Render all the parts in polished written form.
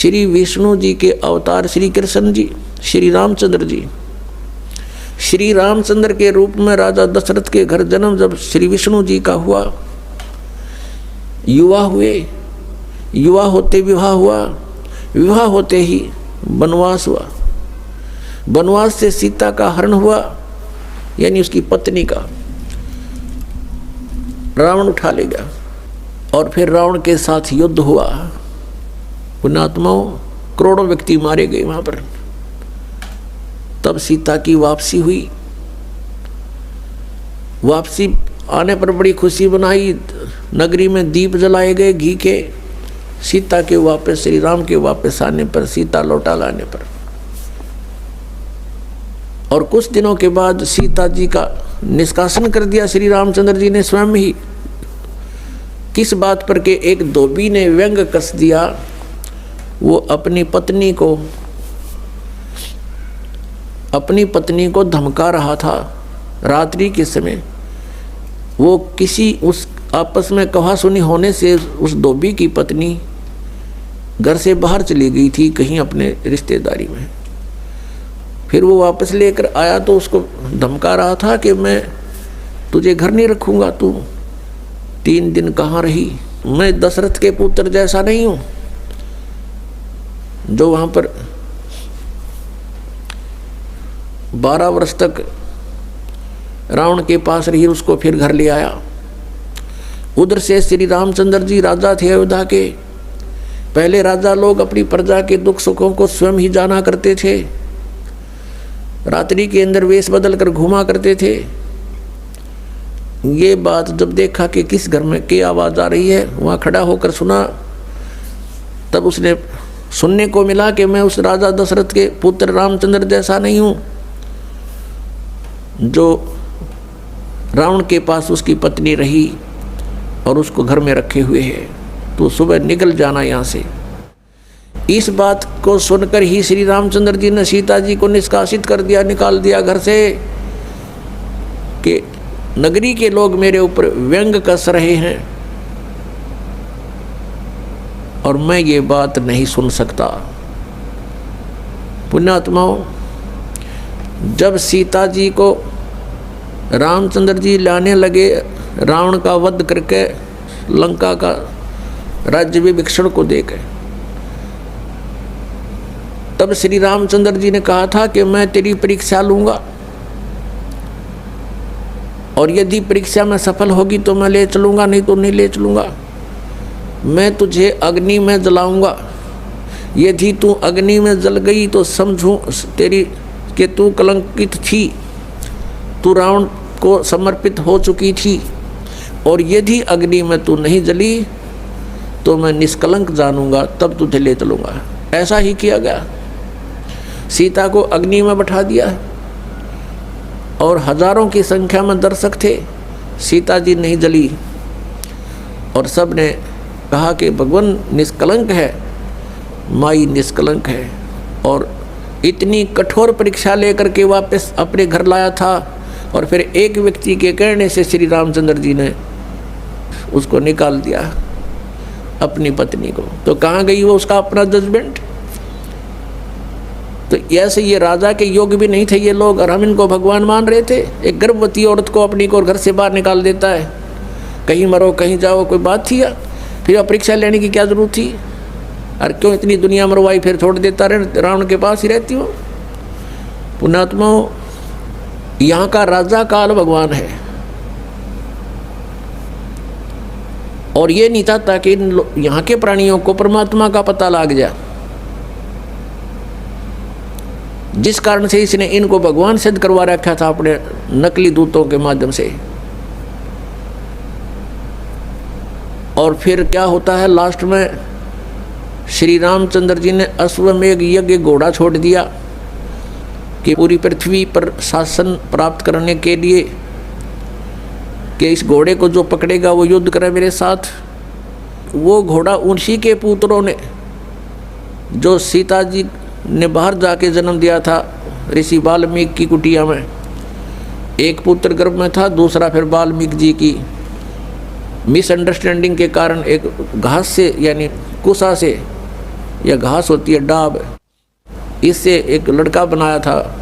श्री विष्णु जी के अवतार श्री कृष्ण जी, श्री रामचंद्र जी, श्री रामचंद्र के रूप में राजा दशरथ के घर जन्म जब श्री विष्णु जी का हुआ, युवा हुए, युवा होते विवाह हुआ, विवाह होते ही वनवास हुआ, वनवास से सीता का हरण हुआ, यानी उसकी पत्नी का रावण उठा ले गया और फिर रावण के साथ युद्ध हुआ। पुण्यात्माओं, करोड़ों व्यक्ति मारे गए वहां पर। तब सीता की वापसी हुई। वापसी आने पर बड़ी खुशी बनाई, नगरी में दीप जलाए गए घी के। सीता के वापस, श्री राम के वापस आने पर, सीता लौटा लाने पर, और कुछ दिनों के बाद सीता जी का निष्कासन कर दिया श्री रामचंद्र जी ने स्वयं ही। किस बात पर के एक धोबी ने व्यंग कस दिया, वो अपनी पत्नी को धमका रहा था रात्रि के समय। वो किसी उस आपस में कहा-सुनी होने से उस धोबी की पत्नी घर से बाहर चली गई थी कहीं अपने रिश्तेदारी में। फिर वो वापस लेकर आया तो उसको धमका रहा था कि मैं तुझे घर नहीं रखूंगा, तू 3 दिन कहाँ रही। मैं दशरथ के पुत्र जैसा नहीं हूं जो वहां पर 12 वर्ष तक रावण के पास रही, उसको फिर घर ले आया। उधर से श्री रामचंद्र जी राजा थे अयोध्या के। पहले राजा लोग अपनी प्रजा के दुख सुखों को स्वयं ही जाना करते थे, रात्रि के अंदर वेश बदल कर घूमा करते थे। ये बात जब देखा कि किस घर में की आवाज आ रही है, वहां खड़ा होकर सुना, तब उसने सुनने को मिला कि मैं उस राजा दशरथ के पुत्र रामचंद्र जैसा नहीं हूं जो रावण के पास उसकी पत्नी रही और उसको घर में रखे हुए है, तो सुबह निकल जाना यहाँ से। इस बात को सुनकर ही श्री रामचंद्र जी ने सीता जी को निष्कासित कर दिया, निकाल दिया घर से कि नगरी के लोग मेरे ऊपर व्यंग कस रहे हैं और मैं ये बात नहीं सुन सकता। पुण्यात्माओं, जब सीता जी को रामचंद्र जी लाने लगे रावण का वध करके लंका का राज्य विभीषण को देकर, तब श्री रामचंद्र जी ने कहा था कि मैं तेरी परीक्षा लूंगा और यदि परीक्षा में सफल होगी तो मैं ले चलूंगा, नहीं तो नहीं ले चलूंगा। मैं तुझे अग्नि में जलाऊंगा, यदि तू अग्नि में जल गई तो समझूं तेरी कि तू कलंकित थी, तू रावण को समर्पित हो चुकी थी, और यदि अग्नि में तू नहीं जली तो मैं निष्कलंक जानूंगा, तब तुझे ले चलूंगा। ऐसा ही किया गया। सीता को अग्नि में बैठा दिया और हजारों की संख्या में दर्शक थे। सीता जी नहीं जली और सब ने कहा कि भगवान निष्कलंक है, माई निष्कलंक है, और इतनी कठोर परीक्षा लेकर के वापस अपने घर लाया था। और फिर एक व्यक्ति के कहने से श्री रामचंद्र जी ने उसको निकाल दिया, अपनी पत्नी को। तो कहाँ गई वो उसका अपना जजमेंट। तो ऐसे ये राजा के योग भी नहीं थे ये लोग, और हम इनको भगवान मान रहे थे। एक गर्भवती औरत को अपनी को घर से बाहर निकाल देता है, कहीं मरो कहीं जाओ, कोई बात थी या? फिर परीक्षा लेने की क्या जरूरत थी? और क्यों इतनी दुनिया मरवाई, फिर छोड़ देता रहे, रावण के पास ही रहती हो। पुण्यात्माओं, यहाँ का राजा काल भगवान है, और ये नहीं चाहता कि यहाँ के प्राणियों को परमात्मा का पता लग जाए, जिस कारण से इसने इनको भगवान सिद्ध करवा रखा था अपने नकली दूतों के माध्यम से। और फिर क्या होता है लास्ट में, श्री रामचंद्र जी ने अश्वमेघ यज्ञ घोड़ा छोड़ दिया कि पूरी पृथ्वी पर शासन प्राप्त करने के लिए कि इस घोड़े को जो पकड़ेगा वो युद्ध करे मेरे साथ। वो घोड़ा उन्हीं के पुत्रों ने, जो सीता जी ने बाहर जाके जन्म दिया था ऋषि वाल्मीकि की कुटिया में, एक पुत्र गर्भ में था, दूसरा फिर वाल्मीकि जी की मिसअंडरस्टैंडिंग के कारण एक घास से यानी कुसा से यह घास होती है डाब, इससे एक लड़का बनाया था।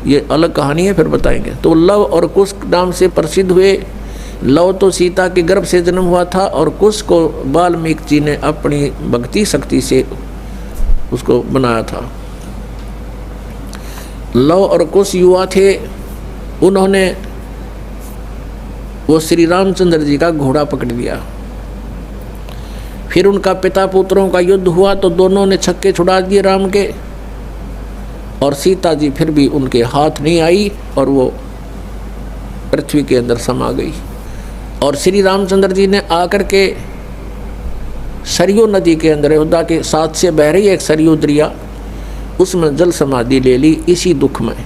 ये अलग कहानी है, फिर बताएंगे। तो लव और कुश नाम से प्रसिद्ध हुए। लव तो सीता के गर्भ से जन्म हुआ था और कुश को वाल्मीकि जी ने अपनी भक्ति शक्ति से उसको बनाया था। लव और कुश युवा थे, उन्होंने वो श्री रामचंद्र जी का घोड़ा पकड़ लिया। फिर उनका पिता पुत्रों का युद्ध हुआ तो दोनों ने छक्के छुड़ा दिए राम के, और सीता जी फिर भी उनके हाथ नहीं आई और वो पृथ्वी के अंदर समा गई। और श्री रामचंद्र जी ने आकर के सरयू नदी के अंदर, अयोध्या के साथ से बह रही एक सरयू दरिया, उसमें जल समाधि ले ली इसी दुख में।